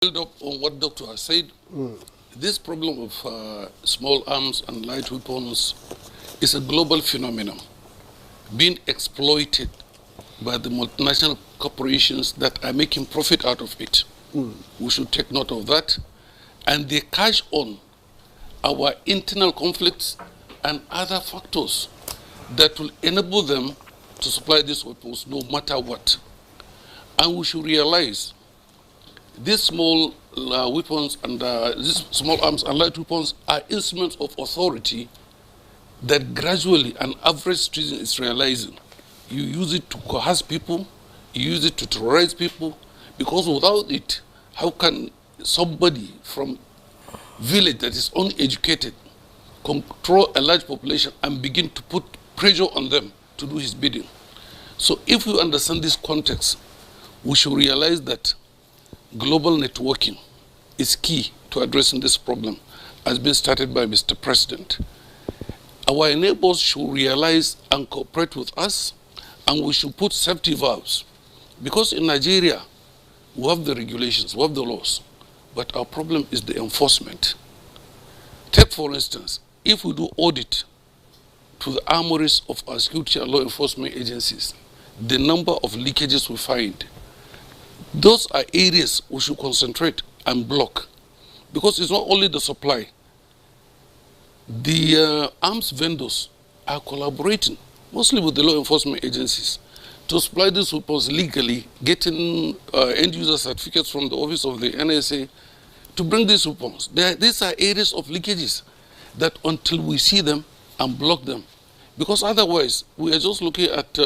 Build up on what Doctor has said. This problem of small arms and light weapons is a global phenomenon being exploited by the multinational corporations that are making profit out of it. We should take note of that. And they cash on our internal conflicts and other factors that will enable them to supply these weapons no matter what. And we should realize these small weapons and these small arms and light weapons are instruments of authority that gradually an average citizen is realizing. You use it to coerce people, you use it to terrorize people, because without it, how can somebody from village that is uneducated control a large population and begin to put pressure on them to do his bidding? So if we understand this context, we should realize that global networking is key to addressing this problem, as been started by Mr. President. Our neighbors should realize and cooperate with us, and we should put safety valves. Because in Nigeria, we have the regulations, we have the laws, but our problem is the enforcement. Take, for instance, if we do audit to the armories of our security and law enforcement agencies, the number of leakages we find, those are areas we should concentrate and block, because it's not only the supply. The arms vendors are collaborating, mostly with the law enforcement agencies, to supply these weapons legally, getting end-user certificates from the office of the NSA to bring these weapons. These are areas of leakages that until we see them and block them, because otherwise we are just looking at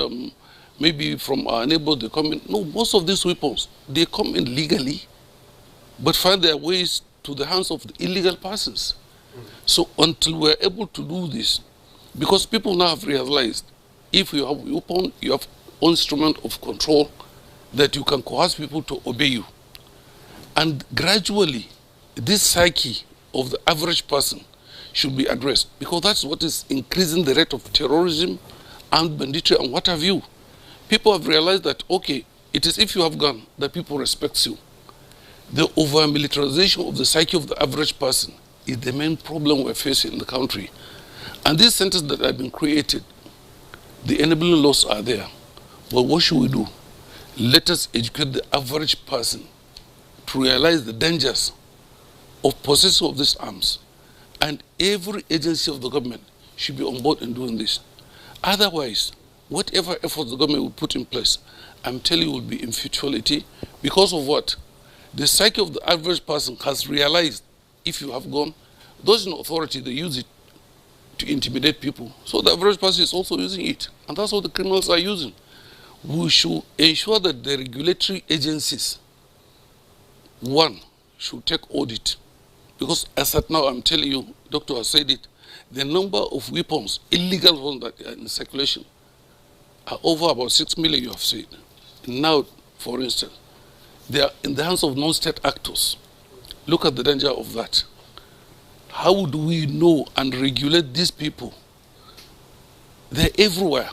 maybe from our neighbors they come in. No, most of these weapons, they come in legally, but find their ways to the hands of the illegal persons. So until we're able to do this, because people now have realized, if you have a weapon, you have an instrument of control that you can coerce people to obey you. And gradually, this psyche of the average person should be addressed, because that's what is increasing the rate of terrorism and banditry and what have you. People have realized that, okay, it is if you have gun that people respect you. The over-militarization of the psyche of the average person is the main problem we're facing in the country. And these centers that have been created, the enabling laws are there. But what should we do? Let us educate the average person to realize the dangers of possession of these arms. And every agency of the government should be on board in doing this. Otherwise, whatever efforts the government will put in place, I'm telling you, will be in futility. Because of what? The psyche of the average person has realized, if you have gone, those in authority, they use it to intimidate people. So the average person is also using it. And that's what the criminals are using. We should ensure that the regulatory agencies, one, should take audit. Because as at now, I'm telling you, Doctor has said it, the number of weapons, illegal ones that are in circulation, are over about 6 million, you have said. Now, for instance, they are in the hands of non-state actors. Look at the danger of that. How do we know and regulate these people? They're everywhere.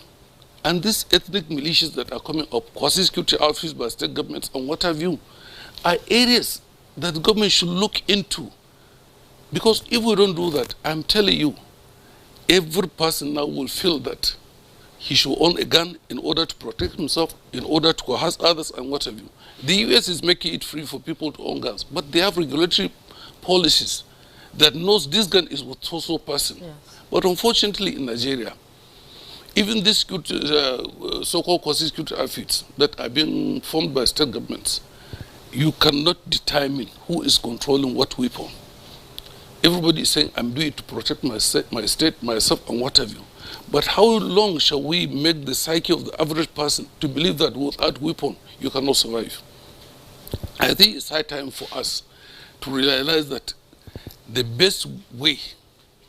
And these ethnic militias that are coming up, quasi-security outfits by state governments and what have you, are areas that the government should look into. Because if we don't do that, I'm telling you, every person now will feel that he should own a gun in order to protect himself, in order to coerce others and what have you. The US is making it free for people to own guns, but they have regulatory policies that knows this gun is with so-so person. Yes. But unfortunately in Nigeria, even these so-called quasi-security outfits that are being formed by state governments, you cannot determine who is controlling what weapon. Everybody is saying, I'm doing it to protect my state, myself, and what have you. But how long shall we make the psyche of the average person to believe that without weapon, you cannot survive? I think it's high time for us to realize that the best way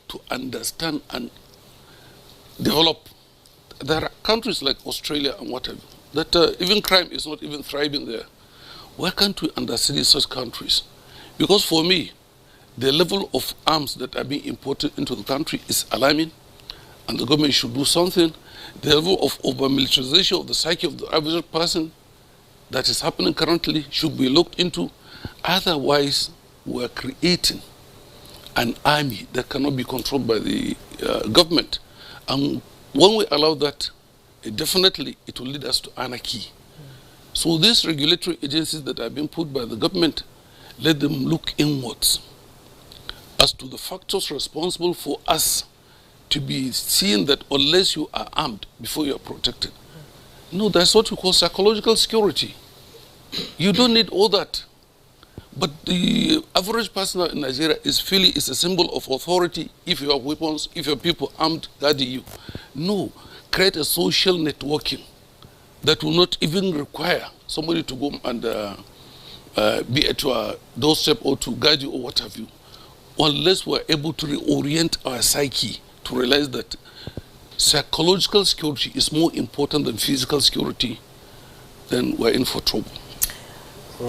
to understand and develop, there are countries like Australia and what have you, that even crime is not even thriving there. Why can't we understand such countries? Because for me, the level of arms that are being imported into the country is alarming, and the government should do something. The level of over-militarization of the psyche of the average person that is happening currently should be looked into, Otherwise, we're creating an army that cannot be controlled by the government. And when we allow that, definitely it will lead us to anarchy. So these regulatory agencies that have been put by the government, let them look inwards as to the factors responsible for us to be seeing that unless you are armed before you are protected. No, that's what we call psychological security. You don't need all that. But the average person in Nigeria is feeling it's a symbol of authority if you have weapons, if your people armed guarding you. No, create a social networking that will not even require somebody to go and be at your doorstep or to guide you or what have you, unless we're able to reorient our psyche to realize that psychological security is more important than physical security, then we're in for trouble.